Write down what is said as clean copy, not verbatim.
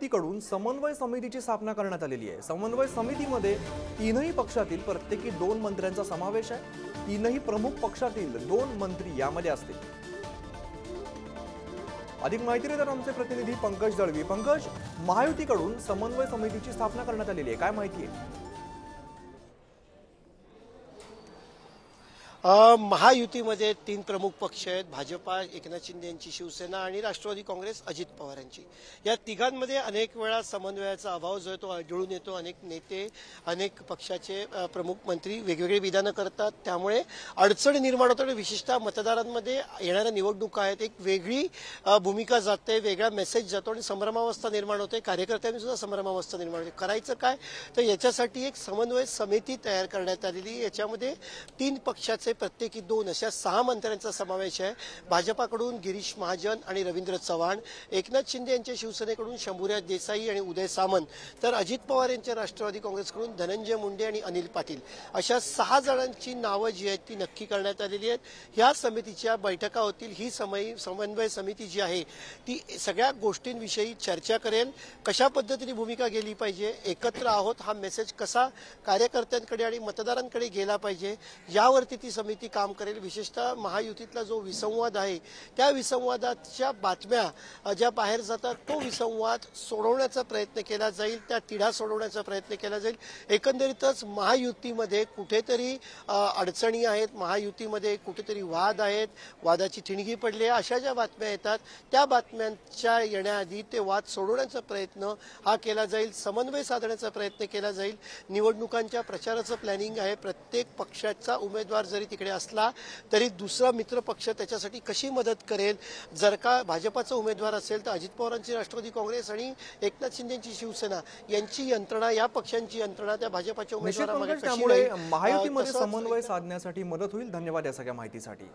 महायुतीकडून समन्वय समितीची स्थापना करण्यात आलेली आहे। समन्वय समितीमध्ये तीनही पक्षातील प्रत्येकी 2 मंत्र्यांचा समावेश आहे। तीनही प्रमुख पक्षातील 2 मंत्री यामध्ये असतील। अधिक माहिती देतात आमचे प्रतिनिधी पंकज दळवी। पंकज, महायुतीकडून समन्वय समितीची स्थापना करण्यात आलेली आहे, काय माहिती आहे? महायुतीमध्ये 3 प्रमुख पक्ष आहेत, भाजपा, एकनाथ शिंदे यांची शिवसेना आणि राष्ट्रवादी काँग्रेस अजित पवार यांची। या तिघांमध्ये अनेक वेळा समन्वयाचा अभाव जो आहे तो आढळून येतो। अनेक नेते, अनेक पक्षाचे प्रमुख मंत्री वेगवेगळे विधानं करतात, त्यामुळे अडचण निर्माण होते। विशेषतः मतदारांमध्ये येणाऱ्या निवडणुका आहेत, एक वेगळी भूमिका जाते, वेगळा मेसेज जातो आणि संभ्रमावस्था निर्माण होते। कार्यकर्त्यांनी सुद्धा संभ्रमावस्था निर्माण होते। करायचं काय, तर याच्यासाठी एक समन्वय समिती तयार करण्यात आलेली। याच्यामध्ये 3 पक्षाचे प्रत्येकी 2 अशा 6 मंत्र्यांचा समावेश आहे। भाजपाकडून गिरीश महाजन आणि रवींद्र चव्हाण, एकनाथ शिंदे यांच्या शिवसेनेकडून शंभूराज देसाई आणि उदय सामंत, तर अजित पवार यांच्या राष्ट्रवादी काँग्रेसकडून धनंजय मुंडे आणि अनिल पाटील, अशा 6 जणांची नावं जी आहेत ती नक्की करण्यात आलेली आहेत। ह्या समितीच्या बैठका होतील। ही समन्वय समिती जी आहे ती सगळ्या गोष्टींविषयी चर्चा करेल। कशा पद्धतीने भूमिका गेली पाहिजे, एकत्र आहोत हा मेसेज कसा कार्यकर्त्यांकडे आणि मतदारांकडे गेला पाहिजे, यावरती ती समिती काम करेल। विशेषतः महायुतीतला जो विसंवाद आहे त्या विसंवादाच्या बातम्या ज्या बाहेर जातात तो विसंवाद सोडवण्याचा प्रयत्न केला जाईल, त्या तिढा सोडवण्याचा प्रयत्न केला जाईल। एकंदरीतच महायुतीमध्ये कुठेतरी अडचणी आहेत, महायुतीमध्ये कुठेतरी वाद आहेत, वादाची ठिणगी पडली आहे, अशा ज्या बातम्या येतात त्या बातम्यांच्या येण्याआधी ते वाद सोडवण्याचा प्रयत्न हा केला जाईल, समन्वय साधण्याचा प्रयत्न केला जाईल। निवडणुकांच्या प्रचाराचं प्लॅनिंग आहे। प्रत्येक पक्षाचा उमेदवार जरी तिकडे असला तरी दुसरा मित्र पक्ष त्याच्यासाठी कशी मदत करेल। जर का भाजपाचा उमेदवार असेल तर अजित पवारांची राष्ट्रवादी काँग्रेस आणि एकनाथ शिंदेची शिवसेना यांची यंत्रणा, या पक्षांची यंत्रणा त्या भाजपाच्या उमेदवारांमध्ये कशी त्यामुळे महायुतीमध्ये समन्वय साधण्यासाठी मदत होईल। धन्यवाद या सगळ्या माहितीसाठी।